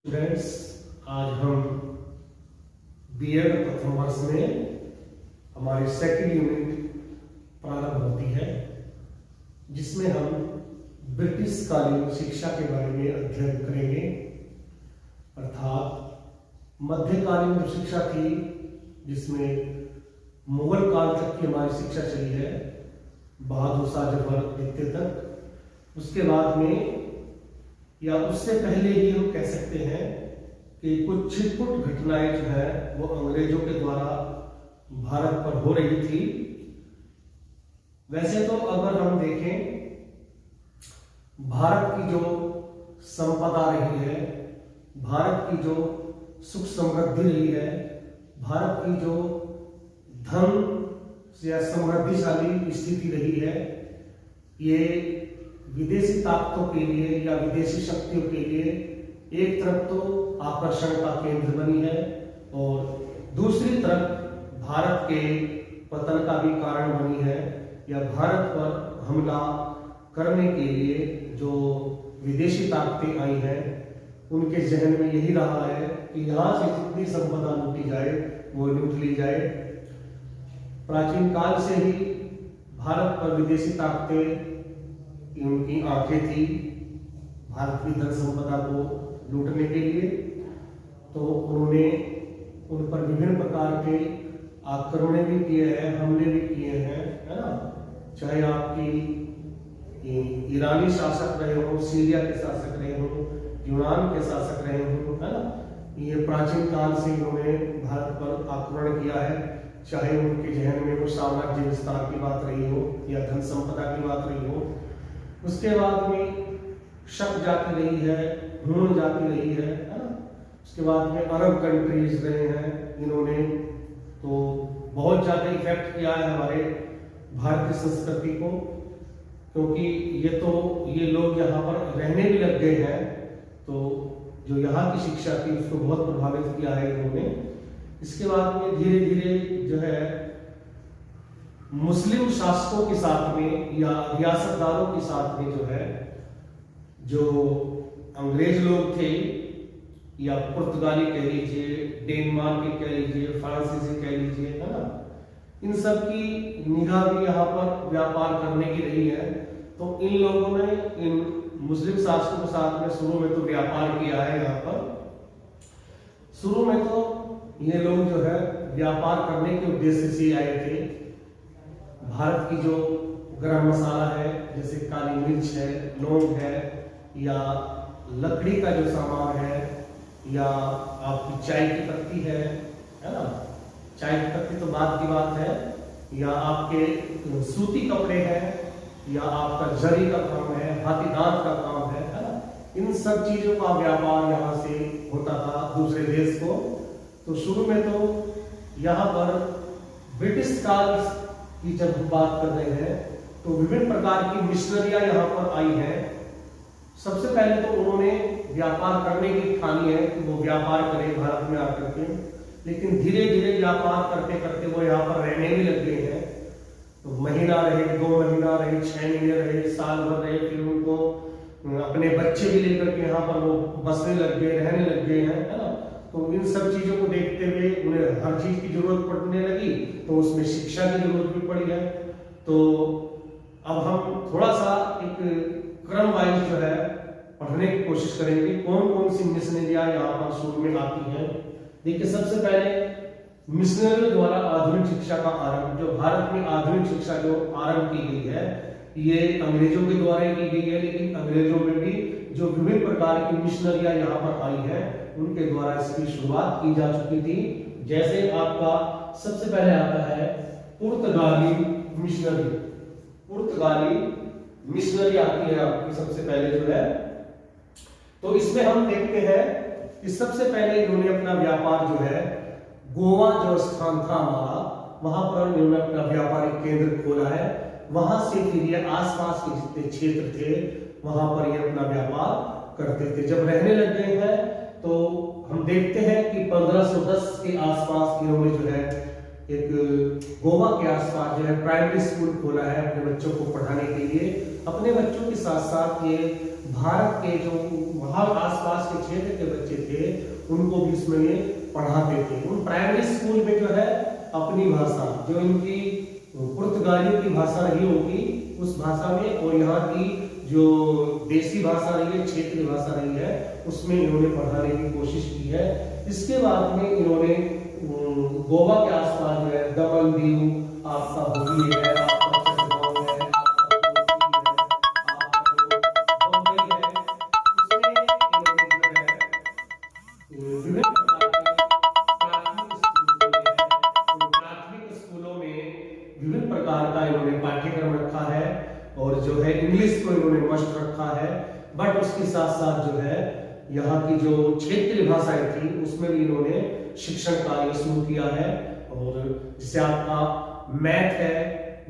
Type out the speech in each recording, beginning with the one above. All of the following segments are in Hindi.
स्टूडेंट्स, आज हम बीएड प्रथम वर्ष में हमारी सेकंड यूनिट प्रारंभ होती है, जिसमें हम ब्रिटिश कालीन शिक्षा के बारे में अध्ययन करेंगे। अर्थात मध्यकालीन जो शिक्षा थी, जिसमें मुगल काल तक की हमारी शिक्षा चली है, बहादुर शाह जफर द्वितीय तक। उसके बाद में या उससे पहले ही हम कह सकते हैं कि कुछ छिटपुट घटनाएं जो है वो अंग्रेजों के द्वारा भारत पर हो रही थी। वैसे तो अगर हम देखें, भारत की जो संपदा रही है, भारत की जो सुख समृद्धि रही है, भारत की जो धन या समृद्धिशाली स्थिति रही है, ये विदेशी ताकतों के लिए या विदेशी शक्तियों के लिए एक तरफ तो आकर्षण का केंद्र बनी है और दूसरी तरफ भारत के पतन का भी कारण बनी है। या भारत पर हमला करने के लिए जो विदेशी ताकतें आई हैं, उनके जहन में यही रहा है कि यहाँ से जितनी संपदा लूटी जाए वो लूट ली जाए। प्राचीन काल से ही भारत पर विदेशी ताकतें, उनकी आंखें थी भारत की धन संपदा को लूटने के लिए, तो उन्होंने उन पर विभिन्न प्रकार के आक्रमण भी किए हैं, हमले भी किए हैं, है ना। चाहे आपकी ईरानी शासक रहे हो, सीरिया के शासक रहे हो, यूनान के शासक रहे हो, है ना। ये प्राचीन काल से इन्होंने भारत पर आक्रमण किया है, चाहे उनके जहन में वो साम्राज्य विस्तार की बात रही हो या धन संपदा की बात रही हो। उसके बाद में शक जाती रही है, हूण जाती रही है ना। उसके बाद में अरब कंट्रीज रहे हैं, इन्होंने तो बहुत ज़्यादा इफेक्ट किया है हमारे भारतीय संस्कृति को, क्योंकि ये लोग यहाँ पर रहने भी लग गए हैं, तो जो यहाँ की शिक्षा थी उसको बहुत प्रभावित किया है इन्होंने। इसके बाद में धीरे धीरे जो है मुस्लिम शासकों के साथ में या रियासतदारों के साथ में जो है, जो अंग्रेज लोग थे या पुर्तगाली कह लीजिए, डेनमार्क के कह लीजिए, फ्रांसीसी कह लीजिए, है ना, इन सब की निगाह भी यहाँ पर व्यापार करने की रही है। तो इन लोगों ने इन मुस्लिम शासकों के साथ में शुरू में तो व्यापार किया है। यहाँ पर शुरू में तो ये लोग जो है व्यापार करने के उद्देश्य से आए थे। भारत की जो गरम मसाला है, जैसे काली मिर्च है, लौंग है, या लकड़ी का जो सामान है, या आपकी चाय की पत्ती है ना। चाय की पत्ती तो बाद की बात है, या आपके सूती कपड़े हैं, या आपका जरी का काम है, हाथी दांत का काम है ना। इन सब चीजों का व्यापार यहाँ से होता था दूसरे देश को। तो शुरू में तो यहाँ पर ब्रिटिश काल की जब हम बात कर रहे हैं, तो विभिन्न प्रकार की मिशनरियां यहाँ पर आई हैं। सबसे पहले तो उन्होंने व्यापार करने की ठानी है कि वो व्यापार करें भारत में आकर के, लेकिन धीरे धीरे व्यापार करते करते वो यहाँ पर रहने भी लग गए हैं। तो महीना रहे, 2 महीना रहे, 6 महीने रहे, साल भर रहे, फिर उनको अपने बच्चे भी लेकर के यहाँ पर वो बसने लग गए, रहने लग गए हैं, है ना। तो इन सब चीजों को देखते हुए उन्हें हर चीज की जरूरत पड़ने लगी, तो उसमें शिक्षा की जरूरत भी पड़ी है। तो अब हम थोड़ा सा एक क्रम वाइज जो है पढ़ने की कोशिश करेंगे, कौन कौन सी मिशनरियां यहाँ पर शुरू में आती हैं। देखिए, सबसे पहले मिशनरी द्वारा आधुनिक शिक्षा का आरंभ, जो भारत में आधुनिक शिक्षा जो आरंभ की गई है, ये अंग्रेजों के द्वारा की गई है। लेकिन अंग्रेजों में भी जो विभिन्न प्रकार की मिशनरियां यहाँ पर आई हैं, उनके द्वारा इसकी शुरुआत की जा चुकी थी। जैसे आपका सबसे पहले आता है पुर्तगाली मिशनरी। पुर्तगाली मिशनरी आती है आपकी सबसे पहले जो है। तो इसमें हम देखते हैं कि सबसे पहले इन्होंने अपना व्यापार जो है, गोवा जो स्थान था हमारा, वहां पर इन्होंने अपना व्यापारिक केंद्र खोला है। वहां से फिर ये आसपास के जितने क्षेत्र थे वहां पर ये अपना व्यापार करते थे। जब रहने लग गए हैं तो हम देखते हैं कि 1510 के आसपास इन्होंने जो है एक गोवा के आसपास जो है प्राइमरी स्कूल खोला है अपने बच्चों को पढ़ाने के लिए। अपने बच्चों के साथ साथ ये भारत के जो वहाँ आसपास के क्षेत्र के बच्चे थे उनको भी इसमें ये पढ़ाते थे। उन प्राइमरी स्कूल में जो है अपनी भाषा, जो इनकी पुर्तगालियों की भाषा रही होगी उस भाषा में, और यहाँ की जो देसी भाषा रही है, क्षेत्रीय भाषा रही है, उसमें इन्होंने पढ़ाने की कोशिश की है। इसके बाद में इन्होंने गोवा के आसपास जो है दमन दीव, आपका हुगली है, आपका चटगांव है, आपका बम्बई है, उसमें इन्होंने जो है विभिन्न प्राथमिक स्कूलों में विभिन्न प्रकार का इन्होंने पाठ्यक्रम रखा है, और जो है इंग्लिश को इन्होंने मस्ट रखा है। बट उसके साथ साथ जो है यहाँ की जो क्षेत्रीय भाषाएं थी उसमें भी इन्होंने शिक्षण कार्य शुरू किया है। और जैसे आपका मैथ है,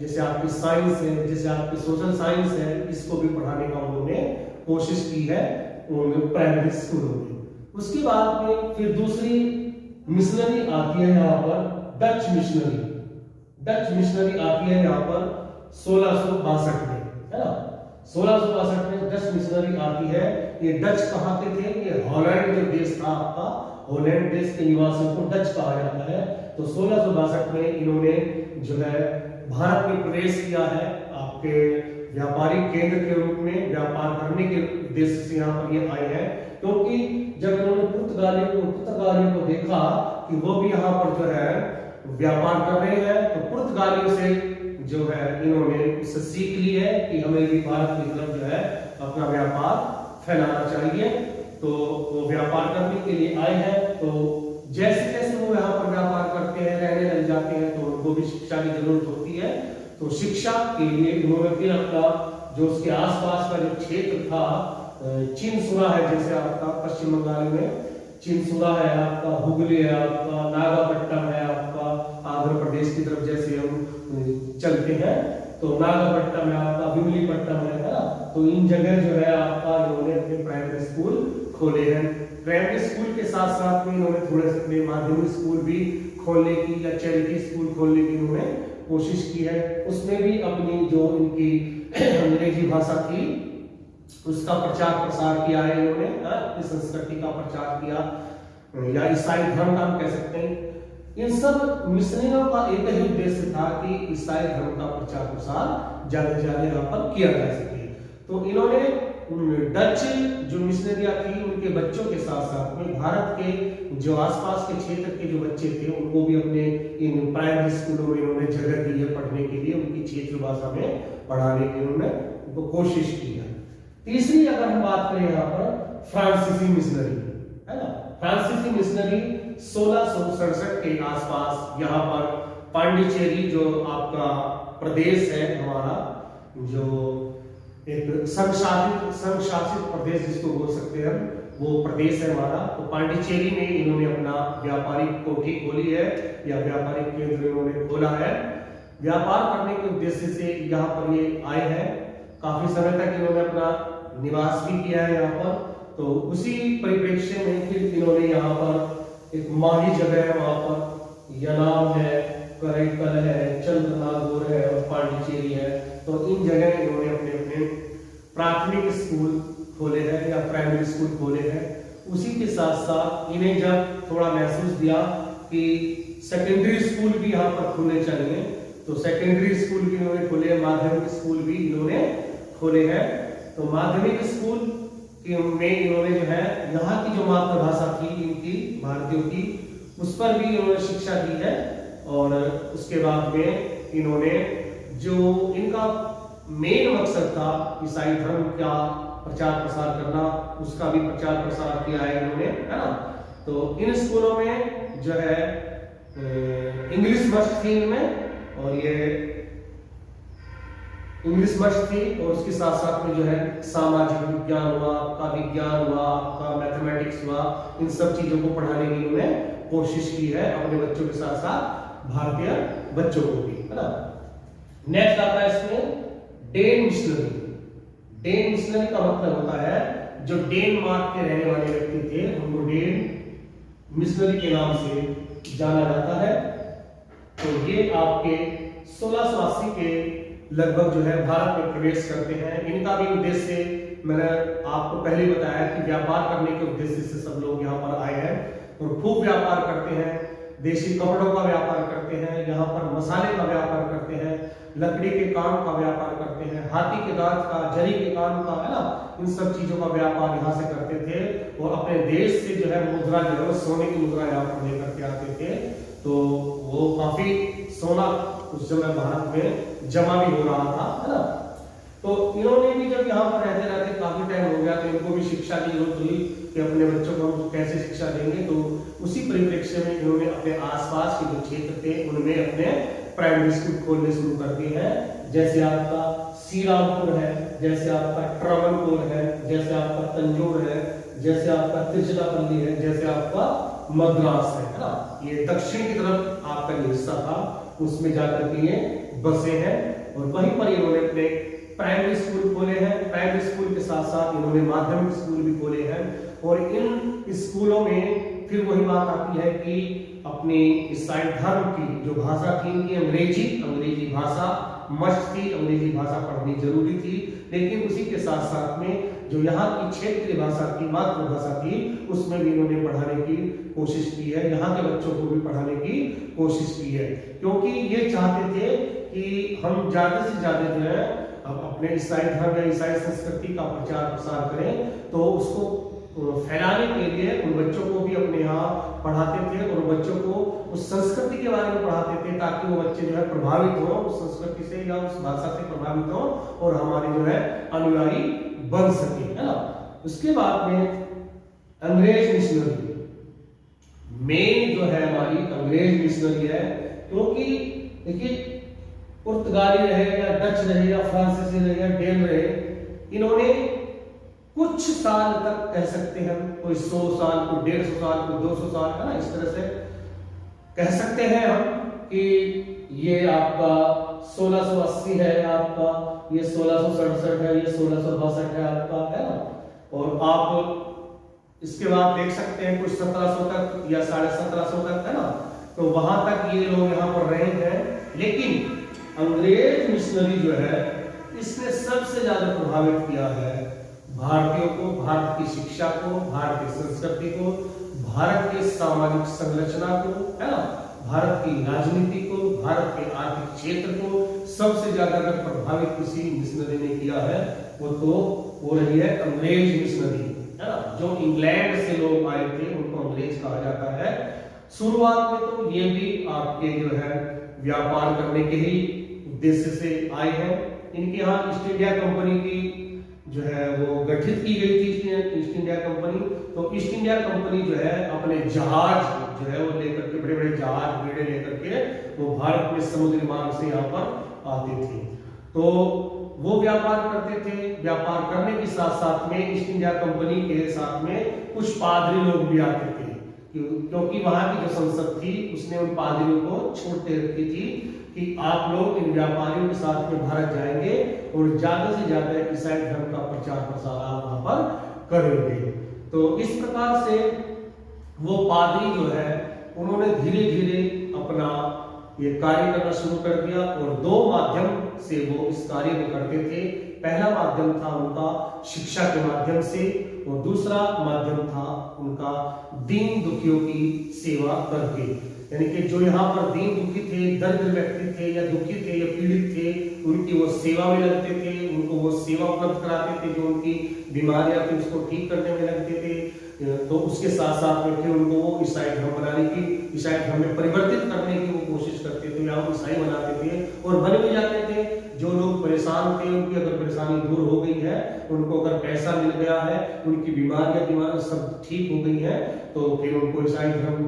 जैसे आपकी साइंस है, जैसे आपकी सोशल साइंस है, इसको भी पढ़ाने का उन्होंने कोशिश की है उन्होंने प्राइमरी स्कूलों में। उसके बाद में फिर दूसरी मिशनरी आती है यहाँ पर, डच मिशनरी। डच मिशनरी आती है यहाँ पर 1662 में, है ना। 1662 में डच मिशनरी आती है। ये डच कहाँ के थे? ये हॉलैंड जो देश था आपका, हॉलैंड देश के निवासियों को डच कहा जाता है। तो 1662 में इन्होंने जो है भारत में प्रवेश किया है, आपके व्यापारिक केंद्र के रूप में व्यापार करने के उद्देश्य से यहाँ पर ये आए हैं। क्योंकि जब इन्होंने पुर्तगालियों को देखा कि वो भी यहाँ पर जो है व्यापार कर रहे हैं, तो पुर्तगालियों से जो है इन्होंने उससे सीख ली है कि हमें भी भारत की तरफ जो है अपना व्यापार फैलाना चाहिए। तो वो व्यापार करने के लिए आए हैं। तो जैसे जैसे वो यहाँ पर व्यापार करते हैं, रहने लग जाते हैं, तो उनको भी शिक्षा की जरूरत होती है। तो शिक्षा के लिए इन्होंने फिर अपना जो उसके आसपास का जो क्षेत्र था, चिनसुरा है, जैसे आपका पश्चिम बंगाल में चिनसुरा है, आपका हुगली है, आपका नागापट्टनम है, आपका आंध्र प्रदेश की तरफ जैसे हम चलते हैं तो नागापट्टनम है, आपका विमलीपट्टनम है ना। तो इन जगह जो है आपका इन्होंने अपने प्राइमरी स्कूल खोले हैं। प्राइमरी स्कूल के साथ साथ में इन्होंने थोड़े से अपने माध्यमिक स्कूल भी खोलने की या चैरिटी स्कूल खोलने की इन्होंने कोशिश की है। उसमें भी अपनी जो इनकी अंग्रेजी भाषा थी उसका प्रचार प्रसार किया है इन्होंने, इस संस्कृति का प्रचार किया, या ईसाई धर्म का हम कह सकते हैं। इन सब मिशनरियों का एक ही उद्देश्य था कि ईसाई धर्म का प्रचार प्रसार ज्यादा से ज्यादा यहाँ पर किया जा सके। तो इन्होंने डच जो मिशनरियां थी उनके बच्चों के साथ साथ में भारत के जो आसपास के क्षेत्र के जो बच्चे थे उनको भी अपने इन प्राइमरी स्कूलों में इन्होंने जगह दी है पढ़ने के लिए, उनकी क्षेत्रीय भाषा में पढ़ाने की उन्होंने उनको कोशिश की है। तीसरी अगर हम बात करें यहाँ पर फ्रांसीसी मिशनरी, है ना। फ्रांसीसी मिशनरी 1667 के आसपास यहाँ पर पांडिचेरी जो आपका प्रदेश है हमारा, जो एक संघशासित प्रदेश जिसको बोल सकते हैं हम, वो प्रदेश है हमारा। तो पांडिचेरी में इन्होंने अपना व्यापारिक कोठी खोली है या व्यापारिक केंद्र इन्होंने खोला है। व्यापार करने के उद्देश्य से यहाँ पर ये आए हैं। काफी समय तक इन्होंने अपना निवास भी किया है यहाँ पर। तो उसी परिप्रेक्ष्य में फिर इन्होंने यहाँ पर एक माही जगह है, वहां पर यनाम है, करैकल है, चंद्रनागौर है और पांडिचेरी है। तो इन जगह इन्होंने अपने अपने प्राथमिक स्कूल खोले हैं या प्राइमरी स्कूल खोले हैं। उसी के साथ साथ इन्हें जब थोड़ा महसूस दिया कि सेकेंडरी स्कूल भी यहाँ पर खोले चाहिए, तो सेकेंडरी स्कूल भी इन्होंने खोले, माध्यमिक स्कूल भी इन्होंने खोले हैं। तो माध्यमिक स्कूल में इन्होंने जो है यहाँ की जो मातृभाषा थी इनकी भारतीयों की, उस पर भी इन्होंने शिक्षा दी है। और उसके बाद में इन्होंने जो इनका मेन मकसद था ईसाई धर्म का प्रचार प्रसार करना, उसका भी प्रचार प्रसार किया है इन्होंने, है ना। तो इन स्कूलों में जो है इंग्लिश मस्ट थी इनमें, और ये इंग्लिश मस्ट थी, और उसके साथ साथ में जो है सामाजिक विज्ञान हुआ, आपका विज्ञान हुआ, आपका मैथमेटिक्स हुआ, इन सब चीजों को पढ़ाने की इन्होंने कोशिश की है अपने बच्चों के साथ साथ भारतीय बच्चों को भी, है ना। नेक्स्ट आता है इसमें डेन मिशनरी। डेन मिशनरी का मतलब होता है जो डेनमार्क के रहने वाले व्यक्ति थे उनको डेन मिशनरी के नाम से जाना जाता है। तो ये आपके 1680 के लगभग जो है भारत में प्रवेश करते हैं। इनका भी उद्देश्य मैंने आपको पहले बताया कि व्यापार करने के उद्देश्य से सब लोग यहाँ पर आए हैं और खूब व्यापार करते हैं। देशी कपड़ों का व्यापार करते हैं, यहाँ पर मसाले का व्यापार करते हैं, लकड़ी के काम का व्यापार करते हैं, हाथी के दांत का, जरी के काम का, है ना, इन सब चीजों का व्यापार यहाँ से करते थे और अपने देश से जो है मुद्रा जो है सोने की मुद्रा यहाँ पर लेकर के आते थे। तो वो काफी सोना उस समय भारत में जमा भी हो रहा था, है ना। तो इन्होंने भी जब यहाँ पर रहते रहते काफी टाइम हो गया तो इनको भी शिक्षा की जरूरत हुई कि अपने बच्चों को हम कैसे शिक्षा देंगे। तो उसी परिप्रेक्ष्य में इन्होंने अपने आसपास के जो क्षेत्र थे उनमें अपने प्राइमरी स्कूल खोलने शुरू कर दिए हैं। जैसे आपका श्रीरामपुर है, जैसे आपका ट्रावणकोर है, जैसे आपका तंजौर है, जैसे आपका तिरुचिरापल्ली है, जैसे आपका मद्रास है ना। ये दक्षिण की तरफ आपका जो हिस्सा था उसमें जाकर के ये बसे हैं और वहीं पर इन्होंने अपने प्राइमरी स्कूल खोले हैं। प्राइमरी स्कूल के साथ साथ इन्होंने माध्यमिक स्कूल भी खोले हैं और इन स्कूलों में फिर वही बात आती है कि अपनी ईसाई धर्म की जो भाषा थी इनकी अंग्रेजी भाषा मस्ट थी, अंग्रेजी भाषा पढ़नी जरूरी थी। लेकिन उसी के साथ साथ में जो यहाँ की क्षेत्रीय भाषा की मातृभाषा थी उसमें भी इन्होंने पढ़ाने की कोशिश की है, यहाँ के बच्चों को भी पढ़ाने की कोशिश की है, क्योंकि ये चाहते थे कि हम ज्यादा से ज्यादा जो है अब अपने ईसाई धर्म या ईसाई संस्कृति का प्रचार प्रसार करें। तो उसको फैलाने के लिए उन बच्चों को भी अपने यहाँ पढ़ाते थे और बच्चों को उस संस्कृति के बारे में पढ़ाते थे ताकि वो बच्चे जो है प्रभावित हो उस संस्कृति से या उस भाषा से प्रभावित हो और हमारे जो है अनुयायी बन सके, है ना। उसके बाद में अंग्रेज मिशनरी मेन जो है हमारी अंग्रेज मिशनरी है, क्योंकि देखिए पुर्तगाली रहे या डच रहे या फ्रांसीसी रहे या डेन रहे, इन्होंने कुछ साल तक कह सकते हैं कोई 100 साल, कोई 150 साल, कोई 200 साल, है ना, इस तरह से कह सकते हैं हम कि ये आपका 1680 है, आपका ये 1667 है, ये 1662 है आपका, है ना। और आप इसके बाद देख सकते हैं कुछ 1700 तक या 1750 तक, है ना। तो वहां तक ये लोग यहाँ पर रहे हैं। लेकिन अंग्रेज मिशनरी जो है इसने सबसे ज्यादा प्रभावित किया है भारतीयों को, भारत की शिक्षा को, भारत की संस्कृति को, भारत की सामाजिक संरचना को, है ना, भारत की राजनीति को, भारत के आर्थिक क्षेत्र को सबसे ज्यादा अगर प्रभावित किसी मिशनरी ने किया है वो रही है अंग्रेज मिशनरी, है ना। जो इंग्लैंड से लोग आए थे उनको अंग्रेज कहा जाता है। शुरुआत में तो ये भी आपके जो है व्यापार करने के ही उद्देश्य से आए हैं। इनके यहाँ ईस्ट इंडिया कंपनी की जो है वो गठित की गई थी, ईस्ट इंडिया कंपनी। तो ईस्ट इंडिया कंपनी जो है अपने जहाज जो है वो लेकर के, बड़े बड़े जहाज बेड़े लेकर के वो भारत में समुद्री मार्ग से यहाँ पर आते थे। तो वो व्यापार करते थे। व्यापार करने के साथ साथ में ईस्ट इंडिया कंपनी के साथ में कुछ पादरी लोग भी आते थे, क्योंकि वहां की जो संसद थी उसने उन पादरियों को छूट दे रखी थी कि आप लोग इन व्यापारियों के साथ में भारत जाएंगे और ज्यादा से ज्यादा ईसाई धर्म का प्रचार प्रसार आप वहां पर करेंगे। तो इस प्रकार से वो पादरी जो है उन्होंने धीरे धीरे अपना ये कार्य करना शुरू कर दिया और दो माध्यम से वो इस कार्य को करते थे। पहला माध्यम था उनका शिक्षा के माध्यम से और दूसरा माध्यम था उनका दीन दुखियों की सेवा करके, यानी कि जो यहाँ पर दीन दुखी थे, दरिद्र व्यक्ति थे या दुखी थे या पीड़ित थे, उनकी वो सेवा में लगते थे, उनको वो सेवा उपलब्ध कराते थे, जो उनकी बीमारियां थी उसको ठीक करने में लगते थे। तो उसके साथ साथ में फिर उनको वो ईसाई धर्म बनाने की, ईसाई धर्म में परिवर्तित करने की वो कोशिश करते थे या वो ईसाई बनाते थे और बन भी जाते थे। जो लोग परेशान थे उनकी अगर परेशानी दूर हो गई है, उनको अगर पैसा मिल गया है, उनकी बीमारियां सब ठीक हो गई है, तो फिर उनको ईसाई धर्म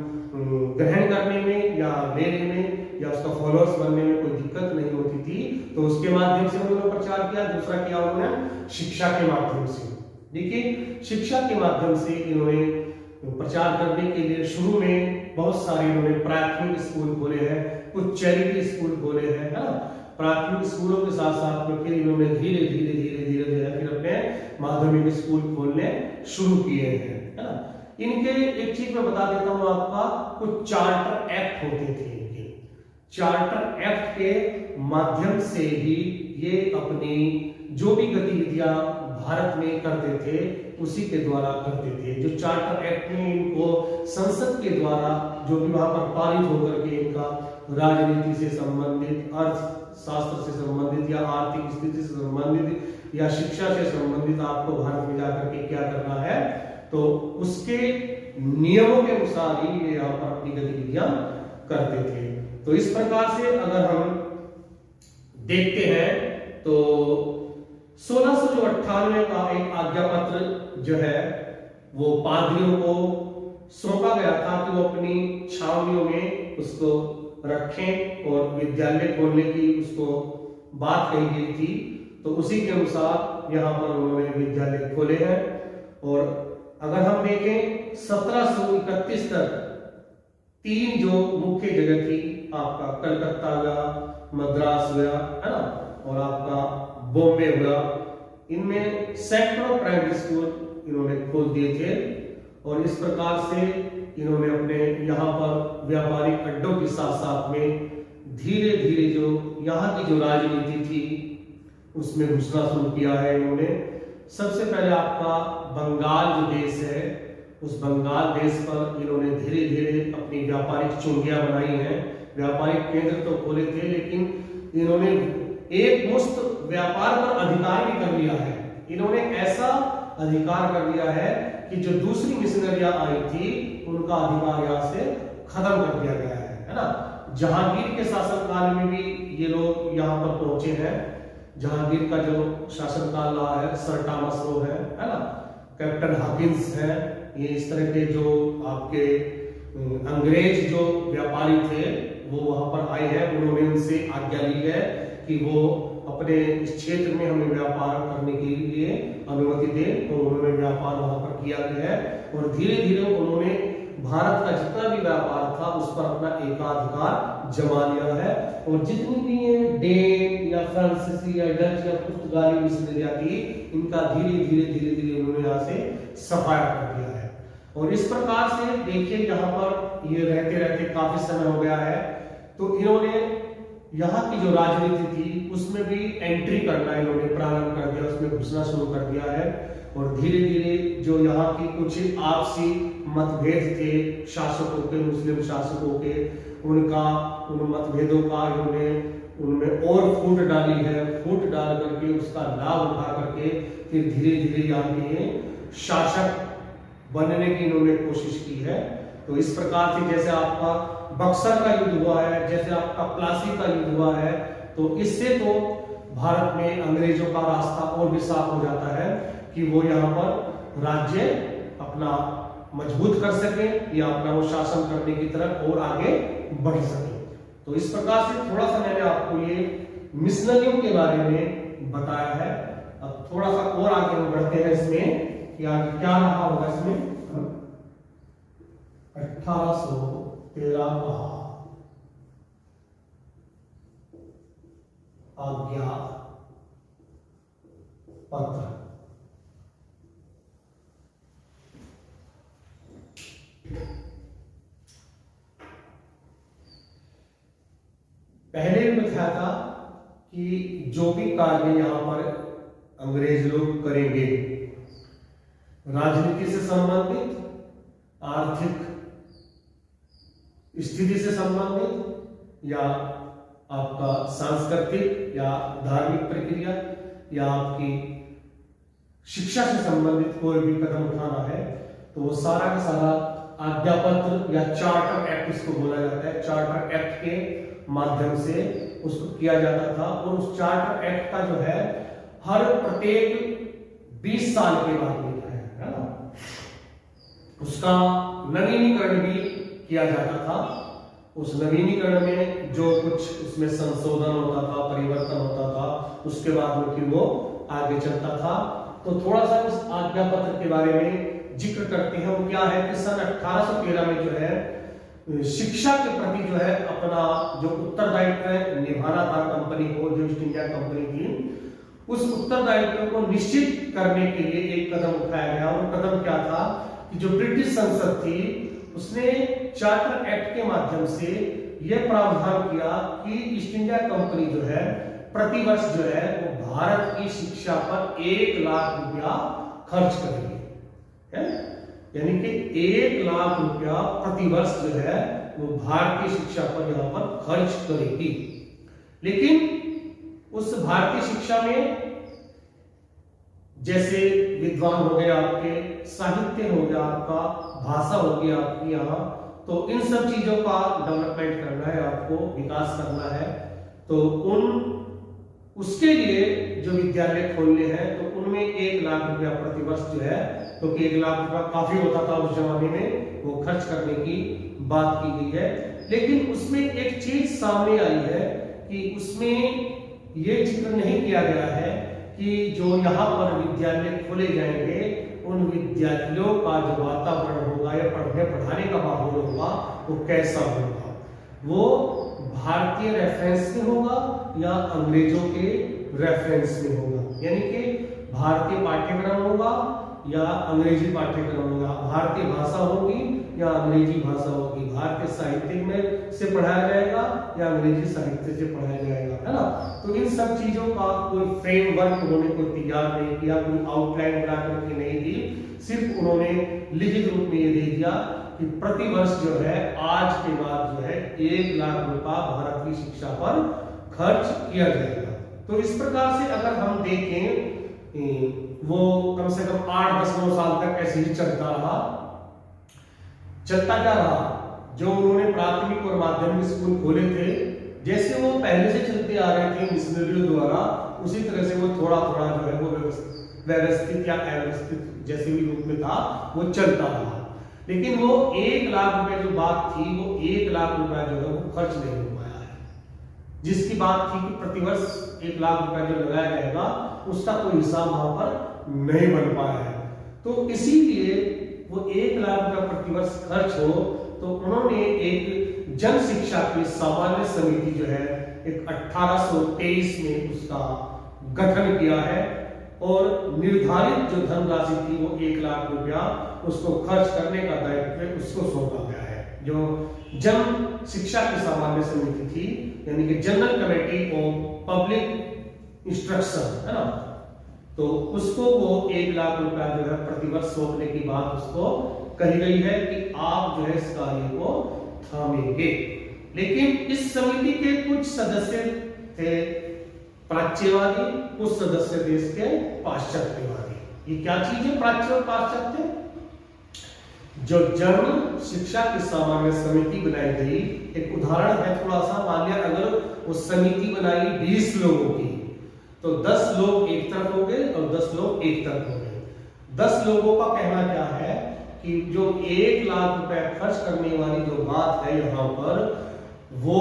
ग्रहण करने में या लेने में या उसका फॉलोअर्स बनने में कोई दिक्कत नहीं होती थी। तो उसके माध्यम से उन्होंने प्रचार किया। दूसरा किया उन्होंने शिक्षा के माध्यम से। देखिए शिक्षा के माध्यम से इन्होंने प्रचार करने के लिए शुरू में बहुत सारे इन्होंने प्राथमिक स्कूल खोले हैं, कुछ चैरिटी स्कूल खोले हैं, है ना। प्राथमिक स्कूलों के साथ साथ में फिर इन्होंने धीरे धीरे धीरे धीरे जो है फिर अपने माध्यमिक स्कूल खोलने शुरू किए हैं, है ना। इनके एक चीज मैं बता देता हूं आपका, कुछ चार्टर एक्ट होते थे इनके। चार्टर एक्ट के माध्यम से ही ये अपनी जो भी गतिविधियां भारत में करते थे उसी के द्वारा करते थे। जो चार्टर एक्ट में इनको संसद के द्वारा जो भी वहां पर पारित होकर के इनका राजनीति से संबंधित, अर्थशास्त्र से संबंधित या आर्थिक स्थिति से संबंधित या शिक्षा से संबंधित आपको भारत में जाकर के क्या करना है, तो उसके नियमों के अनुसार ही ये यहाँ पर अपनी गतिविधियां करते थे। तो इस प्रकार से अगर हम देखते हैं तो 1698 का एक आज्ञा पत्र जो है वो पादरियों को सौंपा गया था कि वो अपनी छावनियों में उसको रखें और विद्यालय खोलने की उसको बात कही गई थी। तो उसी के अनुसार यहाँ पर उन्होंने विद्यालय खोले हैं। और अगर हम देखें 1731 तक 3 जो मुख्य जगह थी, आपका कलकत्ता हुआ, मद्रास हुआ, है ना, और आपका बॉम्बे हुआ, इनमें सैकड़ों प्राइमरी स्कूल इन्होंने खोल दिए थे। और इस प्रकार से इन्होंने अपने यहाँ पर व्यापारिक अड्डों के साथ साथ में धीरे धीरे जो यहाँ की जो राजनीति थी उसमें घुसना शुरू किया है इन्होंने। सबसे पहले आपका बंगाल जो देश है, उस बंगाल देश पर इन्होंने धीरे धीरे अपनी व्यापारिक चुंगियां बनाई हैं। व्यापारिक केंद्र तो खोले थे, लेकिन इन्होंने एक मुश्त व्यापार पर अधिकार भी कर लिया है। इन्होंने ऐसा अधिकार कर लिया है कि जो दूसरी मिशनरियां आई थी उनका अधिकार यहाँ से खत्म कर दिया गया है ना। जहांगीर के शासनकाल में भी ये लोग यहाँ पर पहुंचे हैं। जहांगीर का जो शासनकाल रहा है, सर टॉमस रो है ना, कैप्टन हॉकिंस है, ये इस तरह के जो आपके अंग्रेज जो व्यापारी थे वो वहां पर आए हैं। उन्होंने उनसे आज्ञा ली है कि वो अपने इस क्षेत्र में हमें व्यापार करने के लिए अनुमति दें। तो उन्होंने व्यापार वहां पर किया गया है और धीरे धीरे उन्होंने भारत का जितना भी व्यापार था उस पर अपना एकाधिकार जमा लिया है। और जितनी भी ये डेन या फ्रांसीसी या डच या पुर्तगाली मिशनरियां थी, इनका धीरे धीरे धीरे धीरे उन्होंने यहाँ से सफाया कर दिया है। और इस प्रकार से देखिए यहाँ पर ये रहते रहते काफी समय हो गया है, तो इन्होंने यहाँ की जो राजनीति थी उसमें भी एंट्री करना इन्होंने प्रारंभ कर दिया, उसमें घुसना शुरू कर दिया है। और धीरे धीरे जो यहाँ की कुछ आपसी मतभेद थे शासकों के, मुस्लिम शासकों के, उन मतभेदों का इन्होंने उनमें और फूट डाली है। फूट डाल करके उसका लाभ उठा करके फिर धीरे धीरे यहाँ के शासक बनने की इन्होंने कोशिश की है। तो इस प्रकार से जैसे आपका बक्सर का युद्ध हुआ है, जैसे आपका प्लासी का युद्ध हुआ है, तो इससे तो भारत में अंग्रेजों का रास्ता और भी साफ हो जाता है कि वो यहाँ पर राज्य अपना मजबूत कर सके या अपना वो शासन करने की तरफ और आगे बढ़ सके। तो इस प्रकार से थोड़ा सा मैंने आपको ये मिशनरियों के बारे में बताया है। अब थोड़ा सा और आगे हम बढ़ते हैं इसमें कि आगे क्या रहा होगा इसमें। 1813 का आज्ञा पत्र। पहले भी बताया था कि जो भी कार्य यहां पर अंग्रेज लोग करेंगे, राजनीति से संबंधित, आर्थिक स्थिति से संबंधित या आपका सांस्कृतिक या धार्मिक प्रक्रिया या आपकी शिक्षा से संबंधित कोई भी कदम उठाना है, तो वो सारा का सारा आज्ञा पत्र या चार्टर एक्ट इसको बोला जाता है, चार्टर एक्ट के माध्यम से उसको किया जाता था। और उस चार्टर एक्ट का जो है हर प्रत्येक 20 साल के बाद मिलता है ना, उसका नवीनीकरण भी किया जाता था। उस नवीनीकरण में जो कुछ उसमें संशोधन होता था, परिवर्तन होता था, उसके बाद में फिर वो आगे चलता था। तो थोड़ा सा इस आज्ञा पत्र के बारे में जिक्र करते हैं। वो क्या है कि सन 1813 में जो है शिक्षा के प्रति जो है अपना जो उत्तरदायित्व निभाना था कंपनी को, जो ईस्ट इंडिया कंपनी थी, उस उत्तरदायित्व को निश्चित करने के लिए एक कदम उठाया गया। और कदम क्या था कि जो ब्रिटिश संसद थी उसने चार्टर एक्ट के माध्यम से यह प्रावधान किया कि ईस्ट इंडिया कंपनी जो है प्रतिवर्ष जो है वो भारत की शिक्षा पर 1 लाख रुपया खर्च करेगी, है? यानी कि 1 लाख रुपया प्रतिवर्ष जो है वो भारतीय शिक्षा पर यहां पर खर्च करेगी। लेकिन उस भारतीय शिक्षा में जैसे विद्वान हो गए आपके, साहित्य हो गया आपका, भाषा हो गई आपकी यहाँ, तो इन सब चीजों का डेवलपमेंट करना है आपको, विकास करना है। तो उसके लिए जो विद्यालय खोलने हैं तो उनमें 1 लाख रुपया प्रतिवर्ष जो है, क्योंकि तो 1 लाख रुपया काफी होता था उस जमाने में, वो खर्च करने की बात की गई है। लेकिन उसमें एक चीज सामने आई है कि उसमें ये जिक्र नहीं किया गया है कि जो यहाँ पर विद्यालय खोले जाएंगे उन विद्यालयों का जो वातावरण होगा या पढ़ने पढ़ाने का माहौल होगा वो कैसा होगा, वो भारतीय रेफरेंस में होगा या अंग्रेजों के रेफरेंस में होगा। यानी कि भारतीय पाठ्यक्रम होगा या अंग्रेजी पाठ्यक्रम होगा, भारतीय भाषा होगी या अंग्रेजी भाषा होगी, भारतीय साहित्य में से पढ़ाया जाएगा या अंग्रेजी साहित्य से पढ़ाया जाएगा, है ना। तो इन सब चीजों का कोई फ्रेमवर्क उन्होंने कोई तैयार नहीं किया, कोई आउटलाइन बना करके नहीं दी, सिर्फ उन्होंने लिखित रूप में ये दे दिया कि प्रतिवर्ष जो है आज के बाद जो है 1 लाख रुपया भारत की शिक्षा पर खर्च किया जाएगा। तो इस प्रकार से अगर हम देखें वो कम से कम 8-10 साल तक ऐसे ही चलता रहा। चलता क्या रहा, जो उन्होंने प्राथमिक और माध्यमिक स्कूल खोले थे, जैसे वो पहले से चलते आ रहे थे मिशनरियों द्वारा, उसी तरह से वो थोड़ा थोड़ा जो है वो व्यवस्थित या अव्यवस्थित जैसे भी रूप में था वो चलता रहा। लेकिन वो 1 लाख रुपए जो बात थी, वो 1 लाख रुपया जो है वो खर्च नहीं हो पाया है। जिसकी बात थी कि प्रतिवर्ष 1 लाख रुपया जो लगाया जाएगा उसका कोई हिसाब वहां पर नहीं बन पाया है। तो इसीलिए वो 1 लाख रुपया प्रतिवर्ष खर्च हो तो उन्होंने एक जन शिक्षा की सामान्य समिति जो है एक 1823 में उसका गठन किया है और निर्धारित जो धनराशि थी वो 1 लाख रुपया उसको खर्च करने का दायित्व उसको सौंपा गया है। जो जन शिक्षा की सामान्य समिति थी, यानी कि general committee of public instruction, है ना, तो उसको वो 1 लाख रुपया जो है प्रतिवर्ष सौंपने की बात उसको कही गई है कि आप जो है इस कार्य को थामेंगे। लेकिन इस समिति के कुछ सदस्य थे प्राच्यवादी, कुछ सदस्य देश के पाश्चात्यवादी। ये क्या चीज है प्राच्य और पाश्चात्य? जो जन शिक्षा की सामान्य समिति बनाई गई, एक उदाहरण है थोड़ा सा, मान लिया अगर वो समिति बनाई 20 लोगों की तो 10 लोग एक तरफ हो गए और 10 लोग एक तरफ हो गए। 10 लोगों का कहना क्या है कि जो 1 लाख रुपए खर्च करने वाली जो बात है यहाँ पर, वो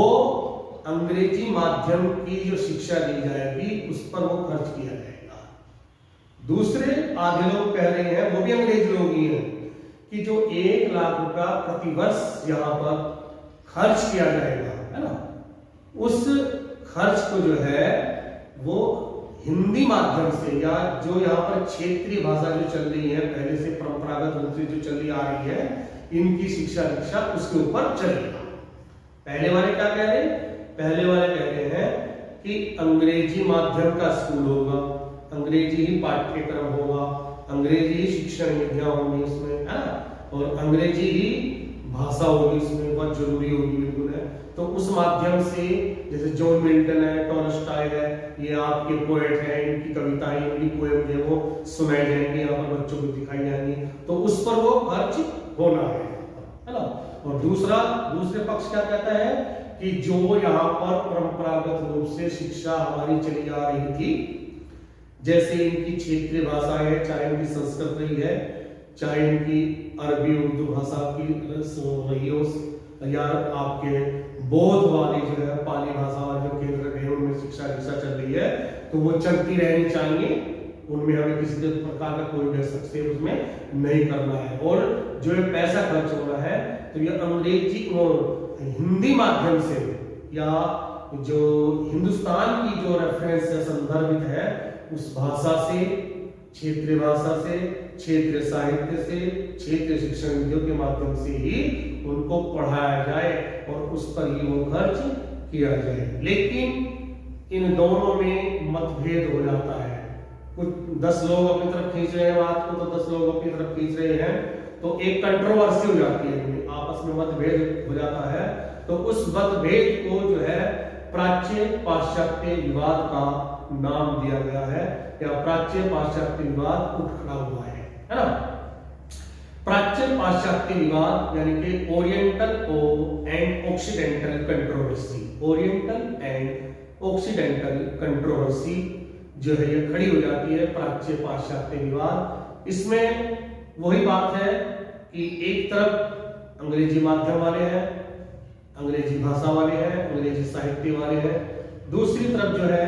अंग्रेजी माध्यम की जो शिक्षा दी जाएगी उस पर वो खर्च किया जाएगा। दूसरे आधे लोग कह रहे हैं, वो भी अंग्रेज लोग ही हैं, कि जो 1 लाख रुपया प्रतिवर्ष यहाँ पर खर्च किया जाएगा, है ना, उस खर्च को जो है वो हिंदी माध्यम से या जो यहाँ पर क्षेत्रीय भाषा जो चल रही है पहले से परंपरागत रूप से जो चली आ रही है, इनकी शिक्षा दीक्षा उसके ऊपर चलेगा। पहले वाले क्या कह रहे हैं? पहले वाले कह रहे हैं कि अंग्रेजी माध्यम का स्कूल होगा, अंग्रेजी ही पाठ्यक्रम होगा, अंग्रेजी ही शिक्षण विधियां होंगी उसमें, है ना, और अंग्रेजी ही भाषा होगी उसमें, बहुत जरूरी होगी, बिल्कुल है। तो उस माध्यम से जैसे जॉन मिल्टन है, टॉलस्टॉय है, ये आपके पोएट हैं, इनकी कविताएं, इनकी पोएम जो है वो सुनाई जाएंगी, यहाँ पर बच्चों को दिखाई जाएंगी, तो उस पर वो खर्च होना है ना। और दूसरे पक्ष क्या कहता है कि जो यहाँ पर परंपरागत रूप से शिक्षा हमारी चली आ रही थी, जैसे इनकी क्षेत्रीय भाषा है, चाहे इनकी संस्कृत रही है, चाहे इनकी अरबी उर्दू भाषा की रही हो, या आपके बौद्ध वाली जो है पाली भाषा वाले जो केंद्र रहे उनमें शिक्षा दीक्षा चल रही है, तो वो चलती रहनी चाहिए, उनमें हमें किसी प्रकार का कोई भी हस्तक्षेप उसमें नहीं करना है। और जो ये पैसा खर्च हो रहा है तो ये अंग्रेजी और हिंदी माध्यम से या जो हिंदुस्तान की जो रेफरेंस है, संदर्भित है, उस भाषा से, क्षेत्रीय भाषा से, क्षेत्रीय साहित्य से, क्षेत्रीय शिक्षण विधियों के माध्यम से ही उनको पढ़ाया जाए और उस पर ही वो खर्च किया जाए। लेकिन इन दोनों में मतभेद हो जाता है। कुछ 10 लोग अपनी तरफ खींच रहे हैं बात को, तो 10 लोग अपनी तरफ खींच रहे हैं, तो एक कंट्रोवर्सी हो जाती है, इनमें आपस में मतभेद हो जाता है। तो उस मतभेद को जो है प्राच्य पाश्चात्य विवाद का नाम दिया गया है, या प्राच्य पाश्चात्य विवाद उठ खड़ा हुआ है ना। प्राच्य पाश्चात्य विवाद यानी कि oriental and occidental controversy, oriental and occidental controversy जो है ये खड़ी हो जाती है, प्राच्य पाश्चात्य विवाद। इसमें वही बात है कि एक तरफ अंग्रेजी माध्यम वाले हैं, अंग्रेजी भाषा वाले हैं, अंग्रेजी साहित्य वाले हैं, दूसरी तरफ जो है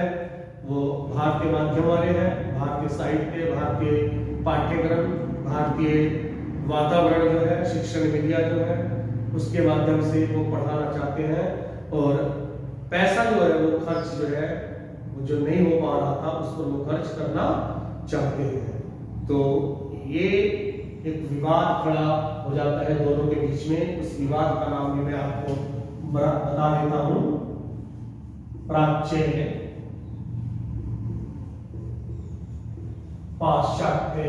वो भारतीय माध्यम वाले हैं, भारतीय साहित्य, भारतीय पाठ्यक्रम, भारतीय वातावरण जो है, शिक्षण विधियां जो है उसके माध्यम से वो पढ़ाना चाहते हैं, और पैसा जो है वो खर्च जो है वो जो नहीं हो पा रहा था उस पर वो खर्च करना चाहते हैं। तो ये एक विवाद खड़ा हो जाता है दोनों के बीच में। उस विवाद का नाम भी मैं आपको बता देता हूं, प्राच्य पाश्चात्य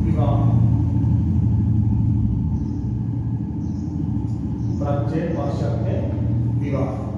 विवाद, प्राच्य पाश्चात्य विवाद।